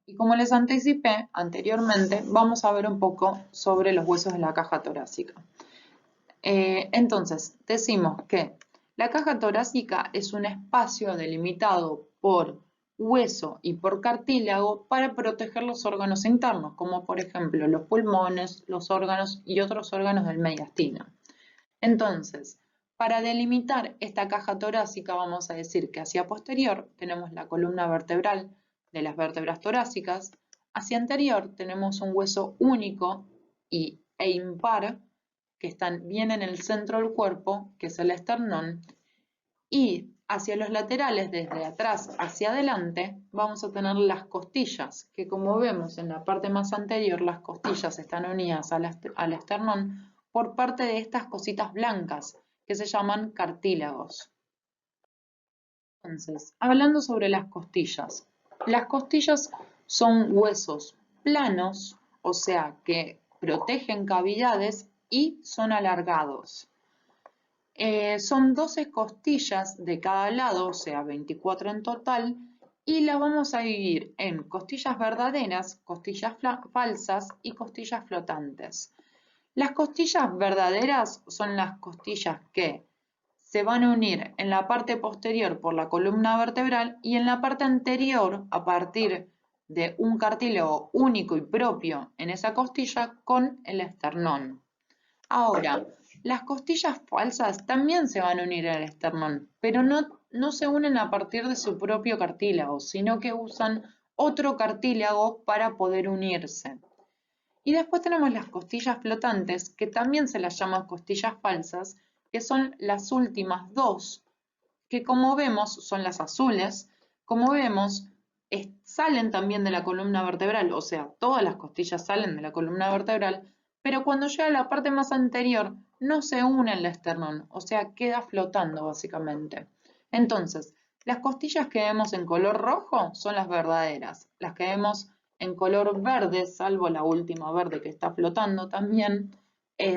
Y como les anticipé anteriormente, vamos a ver un poco sobre los huesos de la caja torácica. Entonces, decimos que la caja torácica es un espacio delimitado por hueso y por cartílago para proteger los órganos internos, como por ejemplo los pulmones, los órganos y otros órganos del mediastino. Entonces, para delimitar esta caja torácica vamos a decir que hacia posterior tenemos la columna vertebral de las vértebras torácicas, hacia anterior tenemos un hueso único e impar que están bien en el centro del cuerpo, que es el esternón, y hacia los laterales, desde atrás hacia adelante, vamos a tener las costillas, que como vemos en la parte más anterior, las costillas están unidas al esternón por parte de estas cositas blancas, que se llaman cartílagos. Entonces, hablando sobre las costillas son huesos planos, o sea, que protegen cavidades y son alargados. Son 12 costillas de cada lado, o sea, 24 en total, y las vamos a dividir en costillas verdaderas, costillas falsas y costillas flotantes. Las costillas verdaderas son las costillas que se van a unir en la parte posterior por la columna vertebral y en la parte anterior a partir de un cartílago único y propio en esa costilla con el esternón. Ahora, las costillas falsas también se van a unir al esternón, pero no se unen a partir de su propio cartílago, sino que usan otro cartílago para poder unirse. Y después tenemos las costillas flotantes, que también se las llama costillas falsas, que son las últimas dos, que como vemos son las azules, como vemos salen también de la columna vertebral, o sea, todas las costillas salen de la columna vertebral, pero cuando llega a la parte más anterior no se une al esternón, o sea, queda flotando básicamente. Entonces, las costillas que vemos en color rojo son las verdaderas, las que vemos en color verde, salvo la última verde que está flotando también,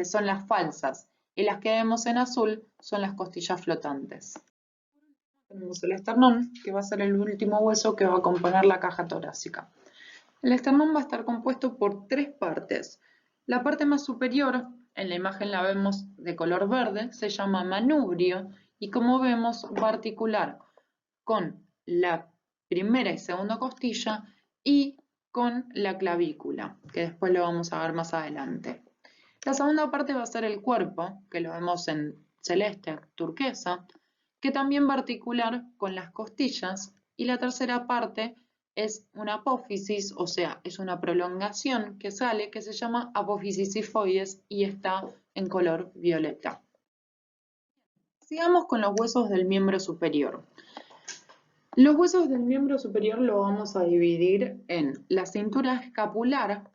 son las falsas, y las que vemos en azul son las costillas flotantes. Tenemos el esternón, que va a ser el último hueso que va a componer la caja torácica. El esternón va a estar compuesto por tres partes. La parte más superior, en la imagen la vemos de color verde, se llama manubrio y como vemos va a articular con la primera y segunda costilla y con la clavícula, que después lo vamos a ver más adelante. La segunda parte va a ser el cuerpo, que lo vemos en celeste, turquesa, que también va a articular con las costillas, y la tercera parte es una apófisis, o sea, es una prolongación que sale, que se llama apófisis sifoides y está en color violeta. Sigamos con los huesos del miembro superior. Los huesos del miembro superior lo vamos a dividir en la cintura escapular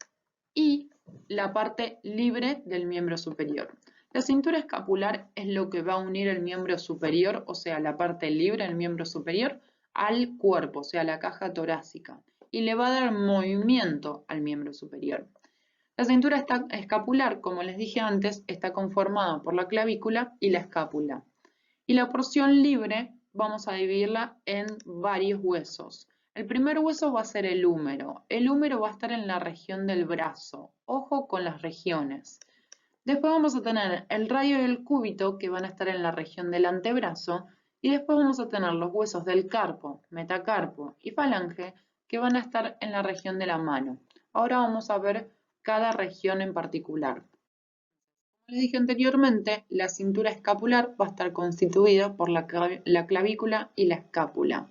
y la parte libre del miembro superior. La cintura escapular es lo que va a unir el miembro superior, o sea, la parte libre del miembro superior, al cuerpo, o sea, la caja torácica, y le va a dar movimiento al miembro superior. La cintura escapular, como les dije antes, está conformada por la clavícula y la escápula. Y la porción libre vamos a dividirla en varios huesos. El primer hueso va a ser el húmero. El húmero va a estar en la región del brazo. Ojo con las regiones. Después vamos a tener el radio y el cúbito que van a estar en la región del antebrazo. Y después vamos a tener los huesos del carpo, metacarpo y falange que van a estar en la región de la mano. Ahora vamos a ver cada región en particular. Como les dije anteriormente, la cintura escapular va a estar constituida por la clavícula y la escápula.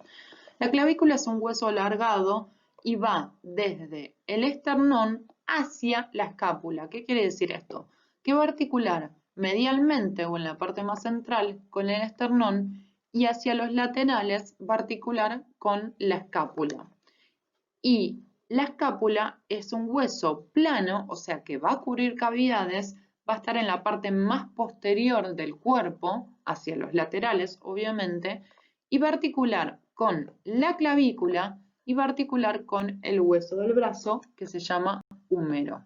La clavícula es un hueso alargado y va desde el esternón hacia la escápula. ¿Qué quiere decir esto? Que va a articular medialmente o en la parte más central con el esternón y hacia los laterales va a articular con la escápula. Y la escápula es un hueso plano, o sea que va a cubrir cavidades, va a estar en la parte más posterior del cuerpo, hacia los laterales obviamente, y va a articular con la clavícula y va a articular con el hueso del brazo que se llama húmero.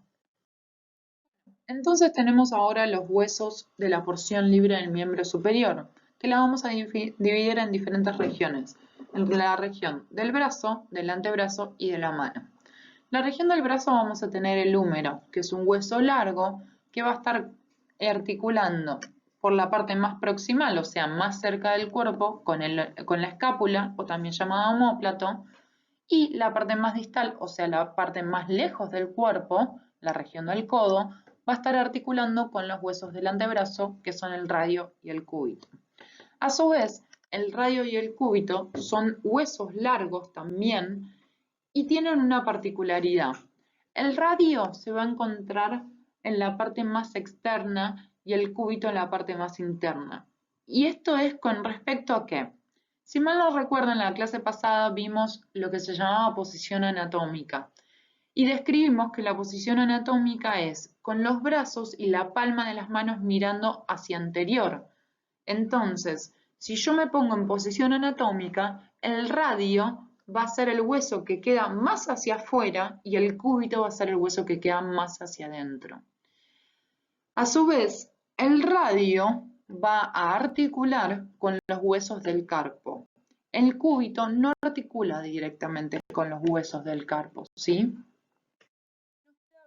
Entonces tenemos ahora los huesos de la porción libre del miembro superior, que la vamos a dividir en diferentes regiones, en la región del brazo, del antebrazo y de la mano. La región del brazo vamos a tener el húmero, que es un hueso largo que va a estar articulando por la parte más proximal, o sea, más cerca del cuerpo, con la escápula, o también llamada omóplato, y la parte más distal, o sea, la parte más lejos del cuerpo, la región del codo, va a estar articulando con los huesos del antebrazo, que son el radio y el cúbito. A su vez, el radio y el cúbito son huesos largos también y tienen una particularidad. El radio se va a encontrar en la parte más externa y el cúbito en la parte más interna. ¿Y esto es con respecto a qué? Si mal no recuerdo, en la clase pasada vimos lo que se llamaba posición anatómica y describimos que la posición anatómica es con los brazos y la palma de las manos mirando hacia anterior. Entonces, si yo me pongo en posición anatómica, el radio va a ser el hueso que queda más hacia afuera y el cúbito va a ser el hueso que queda más hacia adentro. A su vez, el radio va a articular con los huesos del carpo. El cúbito no articula directamente con los huesos del carpo, ¿sí?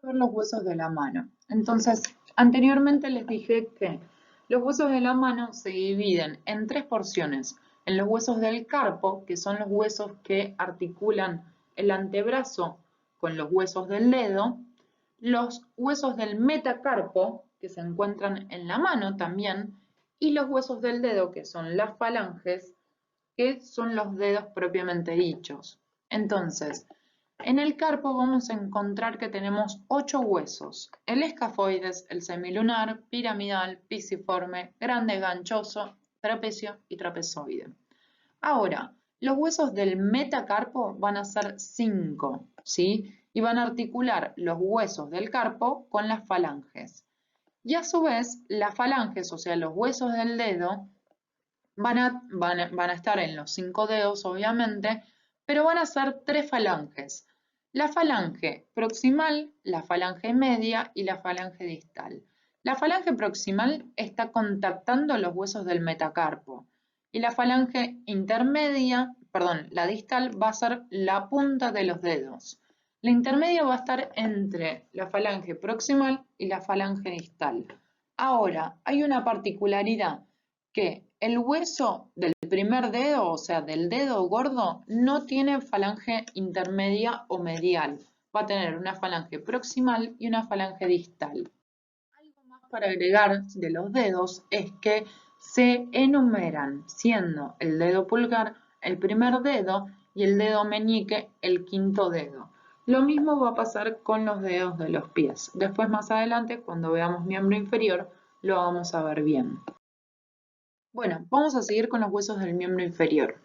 Ver los huesos de la mano. Entonces, anteriormente les dije que los huesos de la mano se dividen en tres porciones. En los huesos del carpo, que son los huesos que articulan el antebrazo con los huesos del dedo. Los huesos del metacarpo, que se encuentran en la mano también. Y los huesos del dedo, que son las falanges, que son los dedos propiamente dichos. Entonces, en el carpo vamos a encontrar que tenemos 8 huesos: el escafoides, el semilunar, piramidal, pisiforme, grande ganchoso, trapecio y trapezoide. Ahora, los huesos del metacarpo van a ser 5, ¿sí? Y van a articular los huesos del carpo con las falanges. Y a su vez, las falanges, o sea, los huesos del dedo, van a estar en los 5 dedos, obviamente, pero van a ser 3 falanges. La falange proximal, la falange media y la falange distal. La falange proximal está contactando los huesos del metacarpo y la falange intermedia, perdón, la distal va a ser la punta de los dedos. La intermedia va a estar entre la falange proximal y la falange distal. Ahora, hay una particularidad, que el hueso del primer dedo, o sea, del dedo gordo, no tiene falange intermedia o medial. Va a tener una falange proximal y una falange distal. Algo más para agregar de los dedos es que se enumeran, siendo el dedo pulgar el primer dedo y el dedo meñique el quinto dedo. Lo mismo va a pasar con los dedos de los pies. Después, más adelante, cuando veamos miembro inferior, lo vamos a ver bien. Bueno, vamos a seguir con los huesos del miembro inferior.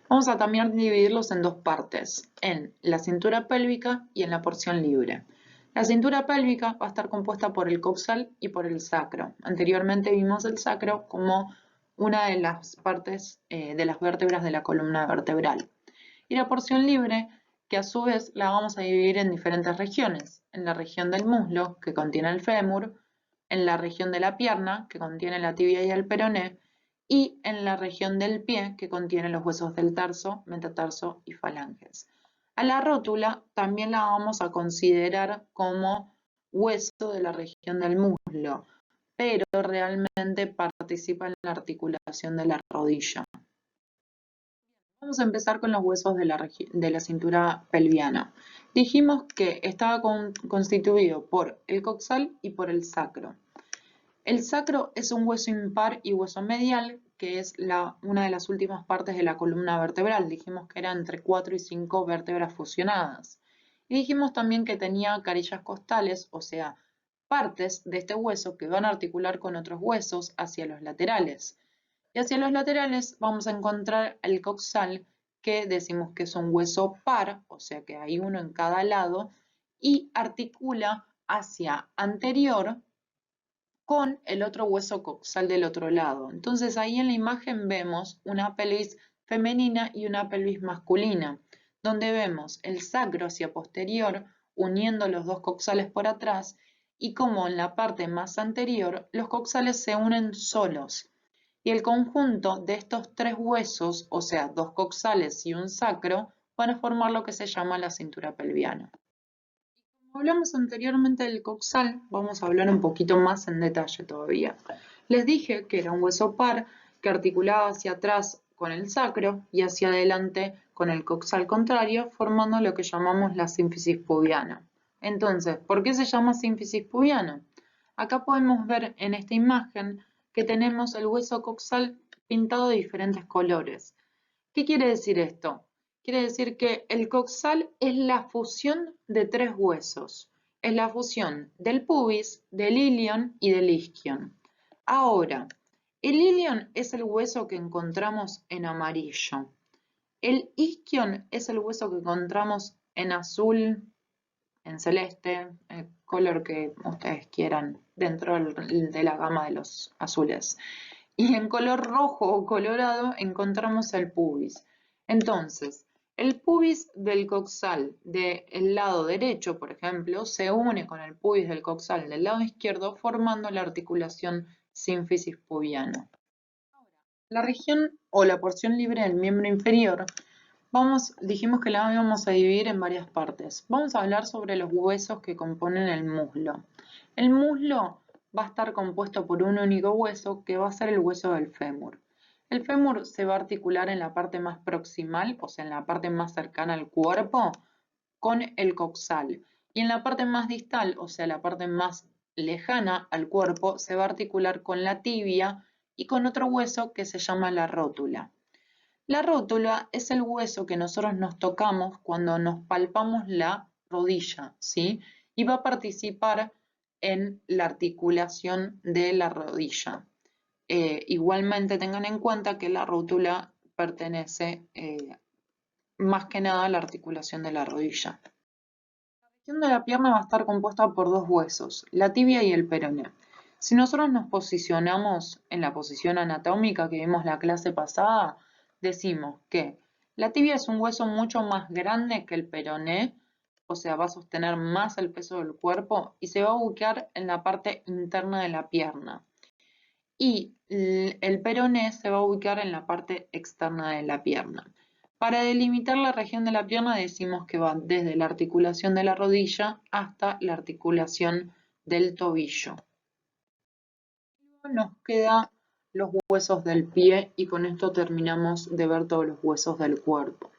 Vamos a también dividirlos en dos partes, en la cintura pélvica y en la porción libre. La cintura pélvica va a estar compuesta por el coxal y por el sacro. Anteriormente vimos el sacro como una de las partes de las vértebras de la columna vertebral. Y la porción libre, que a su vez la vamos a dividir en diferentes regiones. En la región del muslo, que contiene el fémur, en la región de la pierna, que contiene la tibia y el peroné, y en la región del pie, que contiene los huesos del tarso, metatarso y falanges. A la rótula también la vamos a considerar como hueso de la región del muslo, pero realmente participa en la articulación de la rodilla. Vamos a empezar con los huesos de la cintura pelviana. Dijimos que estaba constituido por el coxal y por el sacro. El sacro es un hueso impar y hueso medial, que es una de las últimas partes de la columna vertebral. Dijimos que era entre 4 y 5 vértebras fusionadas. Y dijimos también que tenía carillas costales, o sea, partes de este hueso que van a articular con otros huesos hacia los laterales. Y hacia los laterales vamos a encontrar el coxal, que decimos que es un hueso par, o sea que hay uno en cada lado, y articula hacia anterior con el otro hueso coxal del otro lado. Entonces ahí en la imagen vemos una pelvis femenina y una pelvis masculina, donde vemos el sacro hacia posterior uniendo los dos coxales por atrás, y como en la parte más anterior los coxales se unen solos. Y el conjunto de estos tres huesos, o sea, dos coxales y un sacro, van a formar lo que se llama la cintura pelviana. Hablamos anteriormente del coxal, vamos a hablar un poquito más en detalle todavía. Les dije que era un hueso par que articulaba hacia atrás con el sacro y hacia adelante con el coxal contrario, formando lo que llamamos la sínfisis pubiana. Entonces, ¿por qué se llama sínfisis pubiana? Acá podemos ver en esta imagen que tenemos el hueso coxal pintado de diferentes colores. ¿Qué quiere decir esto? Quiere decir que el coxal es la fusión de tres huesos. Es la fusión del pubis, del ilion y del isquion. Ahora, el ilion es el hueso que encontramos en amarillo. El isquion es el hueso que encontramos en azul, en celeste, el color que ustedes quieran dentro de la gama de los azules. Y en color rojo o colorado encontramos el pubis. Entonces, el pubis del coxal del lado derecho, por ejemplo, se une con el pubis del coxal del lado izquierdo, formando la articulación sínfisis pubiana. La región o la porción libre del miembro inferior, dijimos que la vamos a dividir en varias partes. Vamos a hablar sobre los huesos que componen el muslo. El muslo va a estar compuesto por un único hueso que va a ser el hueso del fémur. El fémur se va a articular en la parte más proximal, o sea, en la parte más cercana al cuerpo, con el coxal. Y en la parte más distal, o sea, la parte más lejana al cuerpo, se va a articular con la tibia y con otro hueso que se llama la rótula. La rótula es el hueso que nosotros nos tocamos cuando nos palpamos la rodilla, ¿sí? Y va a participar en la articulación de la rodilla. Igualmente tengan en cuenta que la rótula pertenece más que nada a la articulación de la rodilla. La región de la pierna va a estar compuesta por dos huesos, la tibia y el peroné. Si nosotros nos posicionamos en la posición anatómica que vimos la clase pasada, decimos que la tibia es un hueso mucho más grande que el peroné, o sea, va a sostener más el peso del cuerpo y se va a ubicar en la parte interna de la pierna. Y el peroné se va a ubicar en la parte externa de la pierna. Para delimitar la región de la pierna decimos que va desde la articulación de la rodilla hasta la articulación del tobillo. Nos quedan los huesos del pie y con esto terminamos de ver todos los huesos del cuerpo.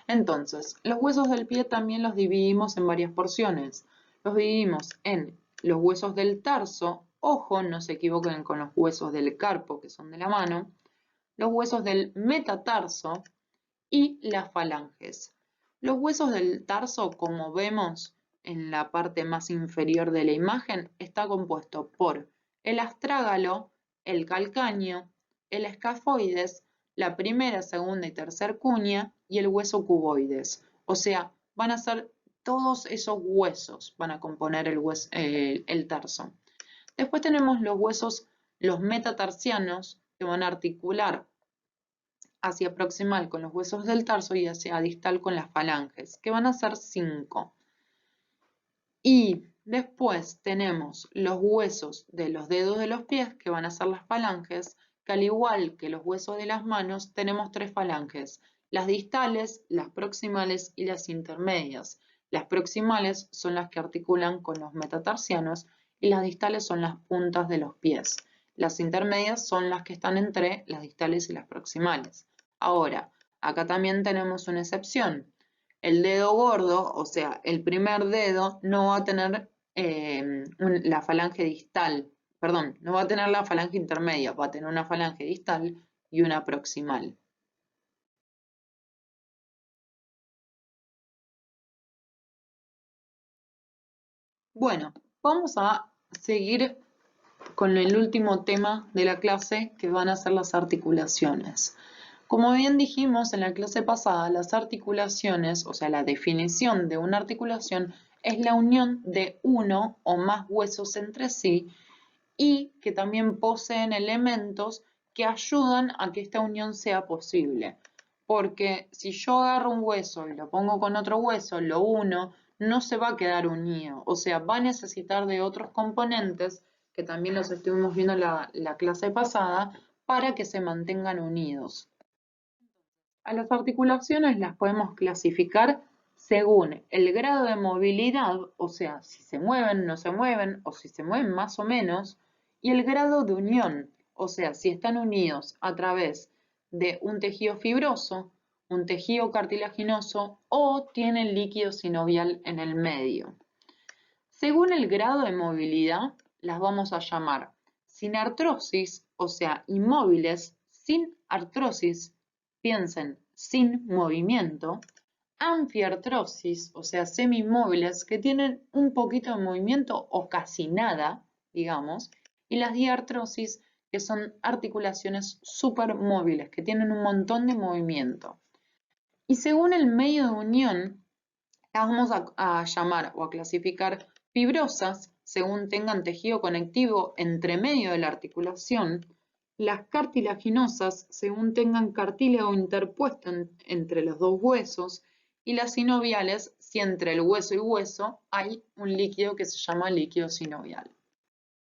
Entonces, los huesos del pie también los dividimos en varias porciones. Los dividimos en los huesos del tarso, ojo, no se equivoquen con los huesos del carpo, que son de la mano, los huesos del metatarso y las falanges. Los huesos del tarso, como vemos en la parte más inferior de la imagen, está compuesto por el astrágalo, el calcáneo, el escafoides, la primera, segunda y tercera cuña y el hueso cuboides. O sea, van a ser todos esos huesos, van a componer el tarso. Después tenemos los huesos, los metatarsianos, que van a articular hacia proximal con los huesos del tarso y hacia distal con las falanges, que van a ser 5. Y después tenemos los huesos de los dedos de los pies, que van a ser las falanges, que al igual que los huesos de las manos, tenemos 3 falanges, las distales, las proximales y las intermedias. Las proximales son las que articulan con los metatarsianos y las distales son las puntas de los pies. Las intermedias son las que están entre las distales y las proximales. Ahora, acá también tenemos una excepción. El dedo gordo, o sea, el primer dedo, no va a tener la falange distal, perdón, no va a tener la falange intermedia, va a tener una falange distal y una proximal. Bueno, vamos a seguir con el último tema de la clase, que van a ser las articulaciones. Como bien dijimos en la clase pasada, las articulaciones, o sea, la definición de una articulación es la unión de uno o más huesos entre sí y que también poseen elementos que ayudan a que esta unión sea posible. Porque si yo agarro un hueso y lo pongo con otro hueso, lo uno, no se va a quedar unido. O sea, va a necesitar de otros componentes, que también los estuvimos viendo en la clase pasada, para que se mantengan unidos. A las articulaciones las podemos clasificar según el grado de movilidad, o sea, si se mueven, no se mueven, o si se mueven más o menos, y el grado de unión, o sea, si están unidos a través de un tejido fibroso, un tejido cartilaginoso o tienen líquido sinovial en el medio. Según el grado de movilidad, las vamos a llamar sin artrosis, o sea, inmóviles, sin artrosis, piensen, sin movimiento, anfiartrosis, o sea, semi-inmóviles, que tienen un poquito de movimiento o casi nada, digamos, y las diartrosis, que son articulaciones supermóviles, que tienen un montón de movimiento. Y según el medio de unión, las vamos a llamar o a clasificar fibrosas, según tengan tejido conectivo entre medio de la articulación, las cartilaginosas, según tengan cartílago interpuesto entre los dos huesos, y las sinoviales, si entre el hueso y hueso hay un líquido que se llama líquido sinovial.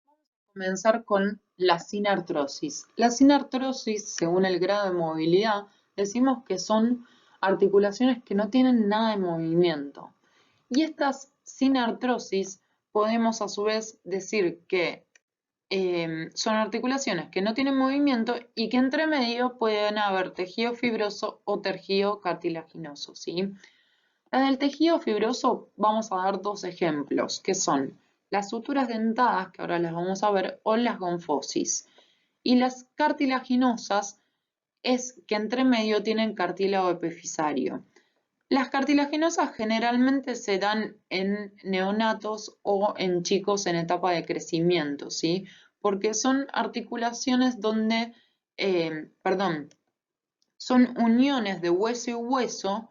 Vamos a comenzar con la sinartrosis. La sinartrosis, según el grado de movilidad, decimos que son articulaciones que no tienen nada de movimiento. Y estas sinartrosis podemos a su vez decir que son articulaciones que no tienen movimiento y que entre medio pueden haber tejido fibroso o tejido cartilaginoso, ¿sí? Las del tejido fibroso vamos a dar dos ejemplos, que son las suturas dentadas, que ahora las vamos a ver, o las gonfosis. Y las cartilaginosas es que entre medio tienen cartílago epifisario. Las cartilaginosas generalmente se dan en neonatos o en chicos en etapa de crecimiento, ¿sí? Porque son articulaciones donde, son uniones de hueso y hueso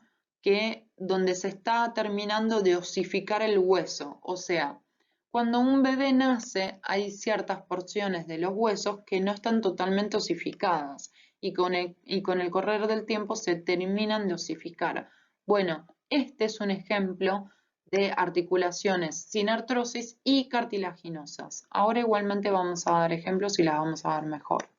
donde se está terminando de osificar el hueso. O sea, cuando un bebé nace hay ciertas porciones de los huesos que no están totalmente osificadas y con el correr del tiempo se terminan de osificar. Bueno, este es un ejemplo de articulaciones sin artrosis y cartilaginosas. Ahora igualmente vamos a dar ejemplos y las vamos a dar mejor.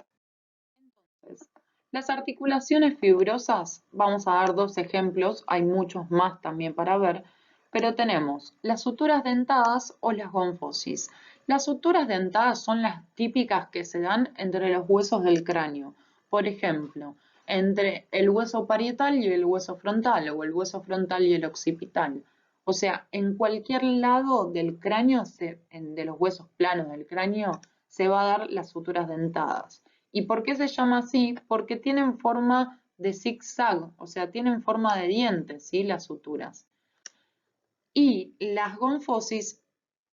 Entonces, las articulaciones fibrosas, vamos a dar dos ejemplos, hay muchos más también para ver, pero tenemos las suturas dentadas o las gonfosis. Las suturas dentadas son las típicas que se dan entre los huesos del cráneo. Por ejemplo, entre el hueso parietal y el hueso frontal o el hueso frontal y el occipital. O sea, en cualquier lado del cráneo, de los huesos planos del cráneo, se va a dar las suturas dentadas. ¿Y por qué se llama así? Porque tienen forma de zigzag, o sea, tienen forma de dientes, ¿sí? Las suturas. Y las gonfosis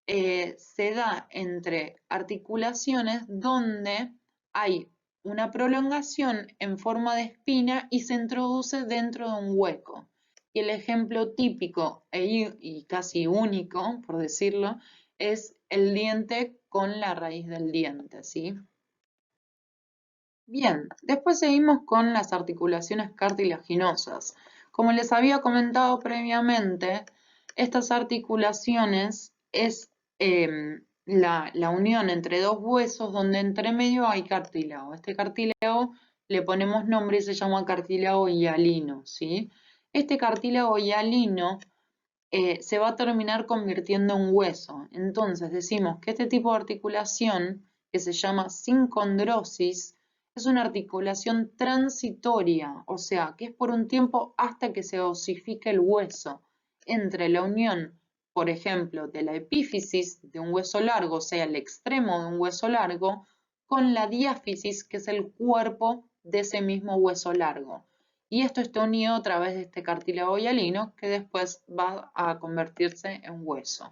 se da entre articulaciones donde hay una prolongación en forma de espina y se introduce dentro de un hueco. Y el ejemplo típico y casi único, por decirlo, es el diente con la raíz del diente, ¿sí? Bien, después seguimos con las articulaciones cartilaginosas. Como les había comentado previamente, estas articulaciones es la unión entre dos huesos donde entre medio hay cartílago. Este cartílago le ponemos nombre y se llama cartílago hialino, ¿sí? Este cartílago hialino se va a terminar convirtiendo en hueso. Entonces decimos que este tipo de articulación, que se llama sincondrosis, es una articulación transitoria, o sea, que es por un tiempo hasta que se osifique el hueso entre la unión, por ejemplo, de la epífisis de un hueso largo, o sea, el extremo de un hueso largo, con la diáfisis, que es el cuerpo de ese mismo hueso largo. Y esto está unido a través de este cartílago hialino que después va a convertirse en hueso.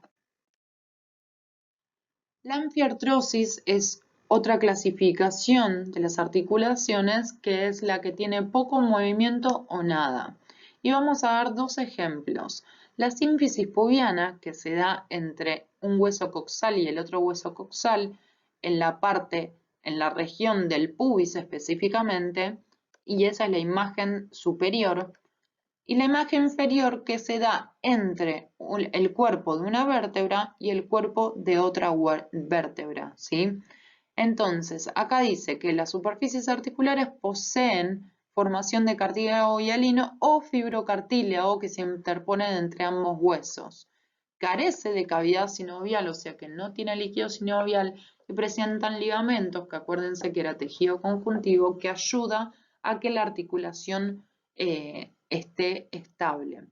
La anfiartrosis es otra clasificación de las articulaciones que es la que tiene poco movimiento o nada. Y vamos a dar dos ejemplos. La sínfisis pubiana, que se da entre un hueso coxal y el otro hueso coxal, en la región del pubis específicamente, y esa es la imagen superior, y la imagen inferior que se da entre el cuerpo de una vértebra y el cuerpo de otra vértebra, ¿sí? Entonces, acá dice que las superficies articulares poseen formación de cartílago hialino o fibrocartílago que se interponen entre ambos huesos. Carece de cavidad sinovial, o sea que no tiene líquido sinovial, y presentan ligamentos, que acuérdense que era tejido conjuntivo, que ayuda a que la articulación esté estable.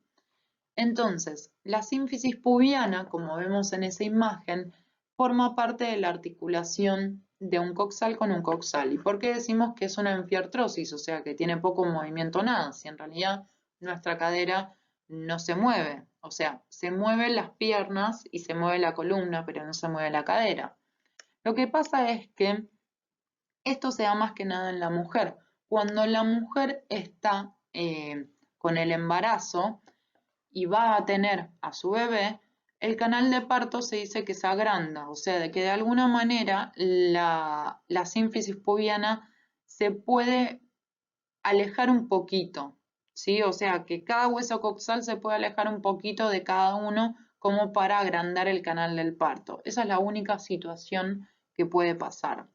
Entonces, la sínfisis pubiana, como vemos en esa imagen, forma parte de la articulación de un coxal con un coxal. ¿Y por qué decimos que es una enfiartrosis? O sea, que tiene poco movimiento nada, si en realidad nuestra cadera no se mueve. O sea, se mueven las piernas y se mueve la columna, pero no se mueve la cadera. Lo que pasa es que esto se da más que nada en la mujer. Cuando la mujer está con el embarazo y va a tener a su bebé, el canal de parto se dice que se agranda, o sea, de que de alguna manera la sínfisis pubiana se puede alejar un poquito, ¿sí? O sea, que cada hueso coxal se puede alejar un poquito de cada uno como para agrandar el canal del parto. Esa es la única situación que puede pasar.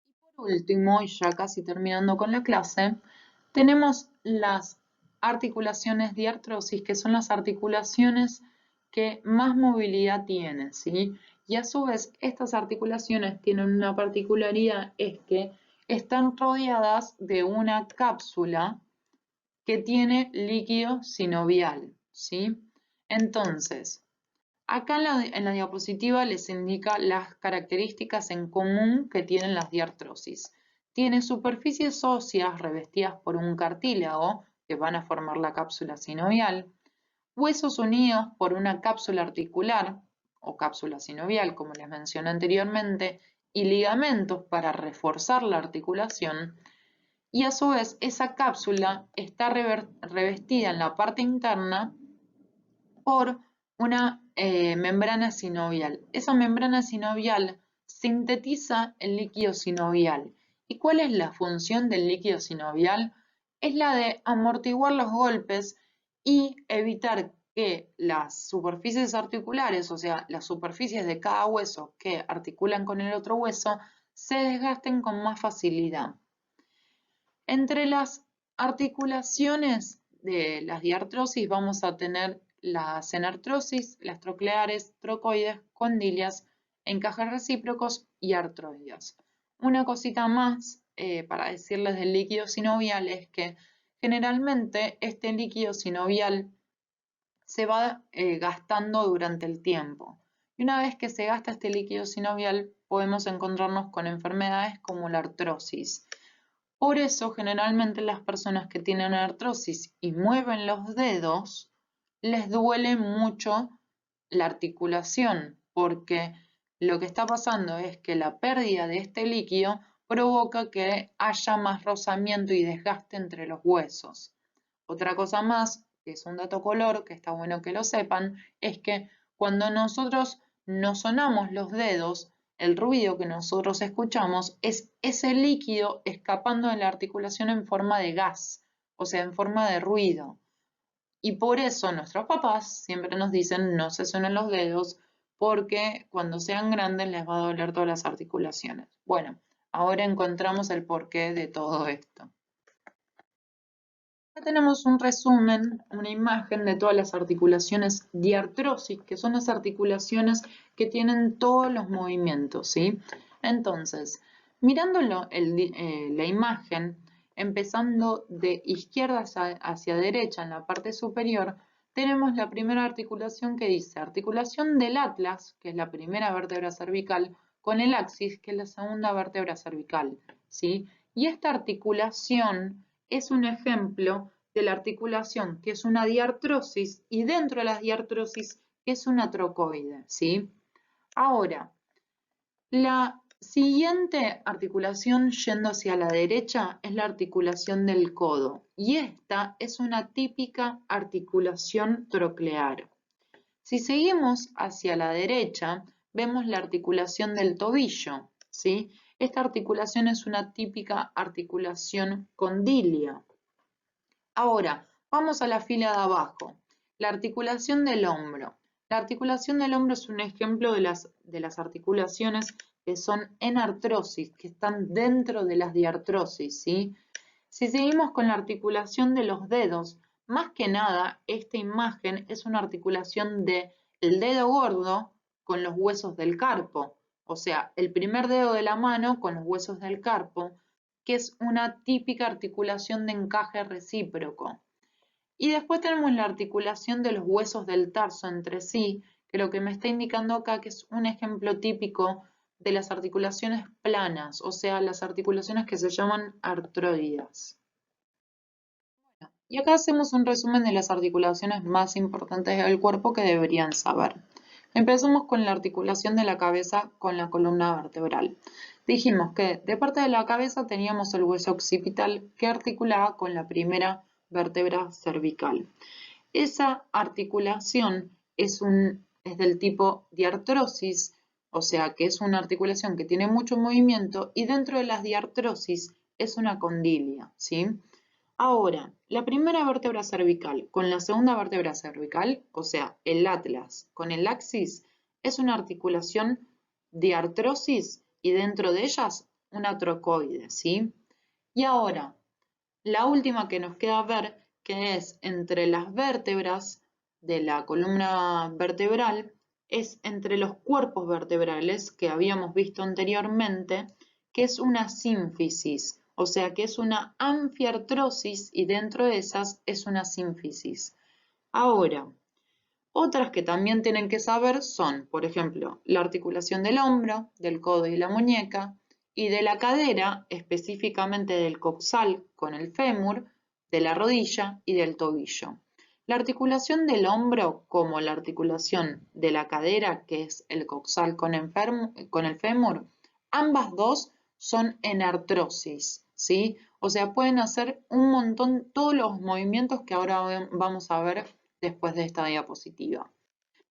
Y por último, y ya casi terminando con la clase, tenemos las articulaciones diartrosis, que son las articulaciones que más movilidad tienen, ¿sí? Y a su vez, estas articulaciones tienen una particularidad, es que están rodeadas de una cápsula que tiene líquido sinovial, ¿sí? Entonces, acá en la diapositiva les indica las características en común que tienen las diartrosis. Tiene superficies óseas revestidas por un cartílago, que van a formar la cápsula sinovial, huesos unidos por una cápsula articular, o cápsula sinovial, como les mencioné anteriormente, y ligamentos para reforzar la articulación, y a su vez esa cápsula está revestida en la parte interna por una membrana sinovial. Esa membrana sinovial sintetiza el líquido sinovial. ¿Y cuál es la función del líquido sinovial? Es la de amortiguar los golpes y evitar que las superficies articulares, o sea, las superficies de cada hueso que articulan con el otro hueso, se desgasten con más facilidad. Entre las articulaciones de las diartrosis vamos a tener las enartrosis, las trocleares, trocoides, condilias, encajes recíprocos y artroides. Una cosita más para decirles del líquido sinovial es que generalmente este líquido sinovial se va gastando durante el tiempo. Y una vez que se gasta este líquido sinovial podemos encontrarnos con enfermedades como la artrosis. Por eso, generalmente las personas que tienen artrosis y mueven los dedos, les duele mucho la articulación, porque lo que está pasando es que la pérdida de este líquido provoca que haya más rozamiento y desgaste entre los huesos. Otra cosa más, que es un dato color, que está bueno que lo sepan, es que cuando nosotros no sonamos los dedos, el ruido que nosotros escuchamos es ese líquido escapando de la articulación en forma de gas, o sea, en forma de ruido. Y por eso nuestros papás siempre nos dicen no se suenen los dedos porque cuando sean grandes les va a doler todas las articulaciones. Bueno, ahora encontramos el porqué de todo esto. Acá tenemos un resumen, una imagen de todas las articulaciones diartrosis, que son las articulaciones que tienen todos los movimientos, ¿sí? Entonces, mirando la imagen, empezando de izquierda hacia derecha en la parte superior, tenemos la primera articulación que dice articulación del atlas, que es la primera vértebra cervical, con el axis, que es la segunda vértebra cervical, ¿sí? Y esta articulación es un ejemplo de la articulación que es una diartrosis y dentro de la diartrosis es una trocoide, ¿sí? Ahora, la siguiente articulación yendo hacia la derecha es la articulación del codo y esta es una típica articulación troclear. Si seguimos hacia la derecha, vemos la articulación del tobillo, ¿sí? Esta articulación es una típica articulación condilia. Ahora, vamos a la fila de abajo. La articulación del hombro. La articulación del hombro es un ejemplo de las articulaciones que son enartrosis, que están dentro de las diartrosis, ¿sí? Si seguimos con la articulación de los dedos, más que nada, esta imagen es una articulación del dedo gordo con los huesos del carpo, o sea, el primer dedo de la mano con los huesos del carpo, que es una típica articulación de encaje recíproco. Y después tenemos la articulación de los huesos del tarso entre sí, que lo que me está indicando acá que es un ejemplo típico de las articulaciones planas, o sea, las articulaciones que se llaman artroides. Y acá hacemos un resumen de las articulaciones más importantes del cuerpo que deberían saber. Empezamos con la articulación de la cabeza con la columna vertebral. Dijimos que de parte de la cabeza teníamos el hueso occipital que articulaba con la primera vértebra cervical. Esa articulación es del tipo diartrosis, o sea que es una articulación que tiene mucho movimiento y dentro de las diartrosis es una condilia, ¿sí? Ahora, la primera vértebra cervical con la segunda vértebra cervical, o sea, el atlas con el axis, es una articulación diartrosis y dentro de ellas una trocoide, ¿sí? Y ahora, la última que nos queda ver, que es entre las vértebras de la columna vertebral, es entre los cuerpos vertebrales que habíamos visto anteriormente, que es una sínfisis, o sea que es una anfiartrosis y dentro de esas es una sínfisis. Ahora, otras que también tienen que saber son, por ejemplo, la articulación del hombro, del codo y la muñeca, y de la cadera, específicamente del coxal con el fémur, de la rodilla y del tobillo. La articulación del hombro, como la articulación de la cadera, que es el coxal con el fémur, ambas dos son en artrosis, ¿sí? O sea, pueden hacer un montón, todos los movimientos que ahora vamos a ver después de esta diapositiva.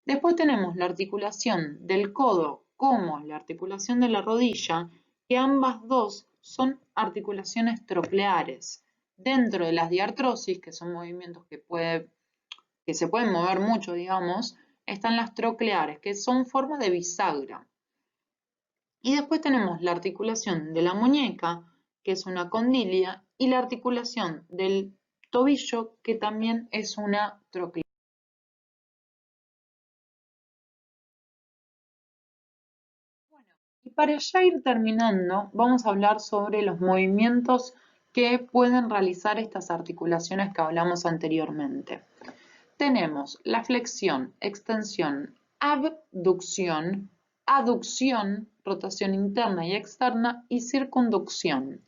Después tenemos la articulación del codo como la articulación de la rodilla, que ambas dos son articulaciones trocleares. Dentro de las diartrosis, que son movimientos que se pueden mover mucho, digamos, están las trocleares, que son forma de bisagra. Y después tenemos la articulación de la muñeca, que es una condilia, y la articulación del tobillo, que también es una troclea. Y para ya ir terminando, vamos a hablar sobre los movimientos que pueden realizar estas articulaciones que hablamos anteriormente. Tenemos la flexión, extensión, abducción, aducción, rotación interna y externa y circunducción.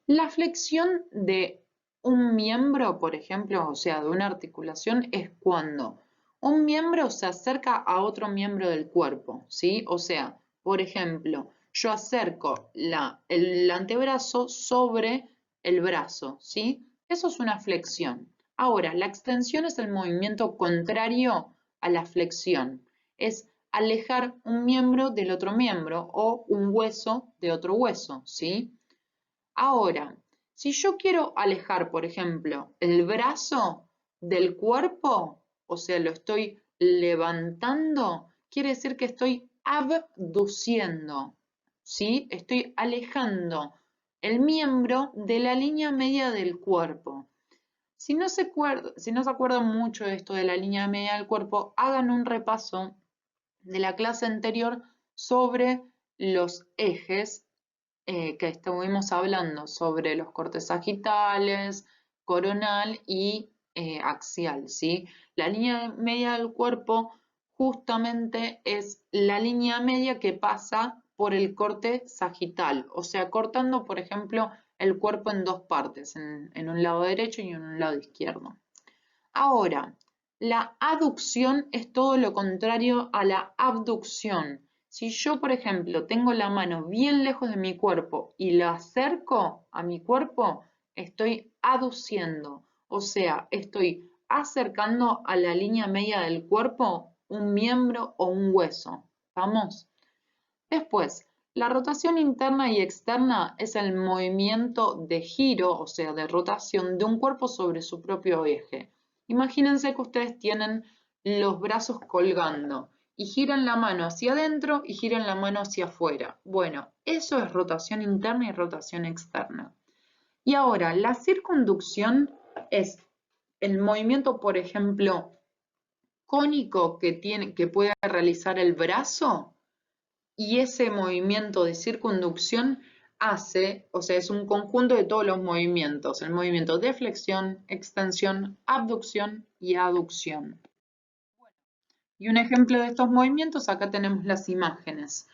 La flexión de un miembro, por ejemplo, o sea, de una articulación, es cuando un miembro se acerca a otro miembro del cuerpo, ¿sí? O sea, por ejemplo, yo acerco el antebrazo sobre el brazo, ¿sí? Eso es una flexión. Ahora, la extensión es el movimiento contrario a la flexión. Es alejar un miembro del otro miembro o un hueso de otro hueso, ¿sí? Ahora, si yo quiero alejar, por ejemplo, el brazo del cuerpo, o sea, lo estoy levantando, quiere decir que estoy abduciendo, ¿sí? Estoy alejando el miembro de la línea media del cuerpo. Si no se acuerdan mucho de esto de la línea media del cuerpo, hagan un repaso de la clase anterior sobre los ejes que estuvimos hablando sobre los cortes sagitales, coronal y axial, ¿sí? La línea media del cuerpo justamente es la línea media que pasa por el corte sagital, o sea, cortando, por ejemplo, el cuerpo en dos partes, en un lado derecho y en un lado izquierdo. Ahora, la aducción es todo lo contrario a la abducción. Si yo, por ejemplo, tengo la mano bien lejos de mi cuerpo y la acerco a mi cuerpo, estoy aduciendo, o sea, estoy acercando a la línea media del cuerpo un miembro o un hueso. ¿Vamos? Después, la rotación interna y externa es el movimiento de giro, o sea, de rotación de un cuerpo sobre su propio eje. Imagínense que ustedes tienen los brazos colgando y giran la mano hacia adentro y giran la mano hacia afuera. Bueno, eso es rotación interna y rotación externa. Y ahora, la circunducción es el movimiento, por ejemplo, cónico que puede realizar el brazo, y ese movimiento de circunducción hace, o sea, es un conjunto de todos los movimientos, el movimiento de flexión, extensión, abducción y aducción. Y un ejemplo de estos movimientos, acá tenemos las imágenes.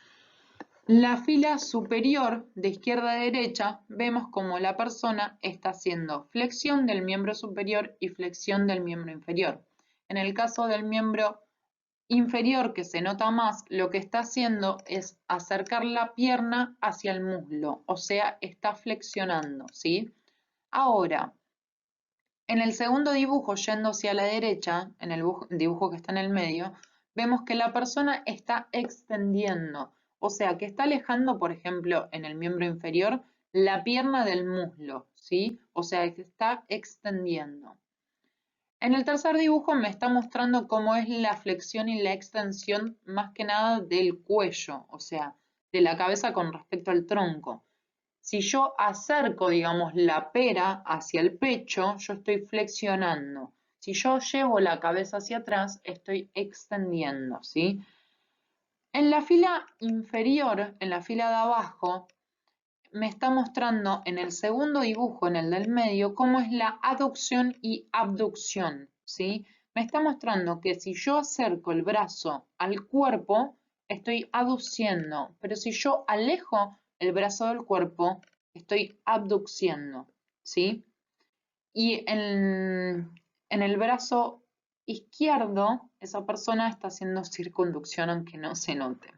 La fila superior de izquierda a derecha vemos como la persona está haciendo flexión del miembro superior y flexión del miembro inferior. En el caso del miembro inferior, que se nota más, lo que está haciendo es acercar la pierna hacia el muslo, o sea, está flexionando, ¿sí? Ahora, en el segundo dibujo, yendo hacia la derecha, en el dibujo que está en el medio, vemos que la persona está extendiendo, o sea, que está alejando, por ejemplo, en el miembro inferior, la pierna del muslo, ¿sí? O sea, que está extendiendo. En el tercer dibujo me está mostrando cómo es la flexión y la extensión más que nada del cuello, o sea, de la cabeza con respecto al tronco. Si yo acerco, digamos, la pera hacia el pecho, yo estoy flexionando. Si yo llevo la cabeza hacia atrás, estoy extendiendo, ¿sí? En la fila inferior, en la fila de abajo, me está mostrando en el segundo dibujo, en el del medio, cómo es la aducción y abducción, ¿sí? Me está mostrando que si yo acerco el brazo al cuerpo, estoy aduciendo, pero si yo alejo el brazo del cuerpo, estoy abduciendo, ¿sí? Y en el brazo izquierdo, esa persona está haciendo circunducción, aunque no se note.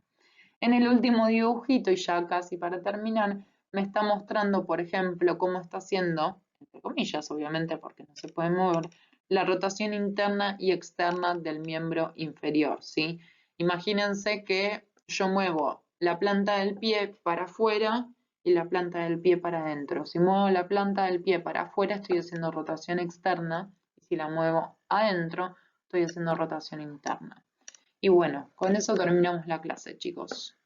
En el último dibujito, y ya casi para terminar, me está mostrando, por ejemplo, cómo está haciendo, entre comillas, obviamente, porque no se puede mover, la rotación interna y externa del miembro inferior, ¿sí? Imagínense que yo muevo la planta del pie para afuera y la planta del pie para adentro. Si muevo la planta del pie para afuera, estoy haciendo rotación externa, y si la muevo adentro, estoy haciendo rotación interna. Y bueno, con eso terminamos la clase, chicos.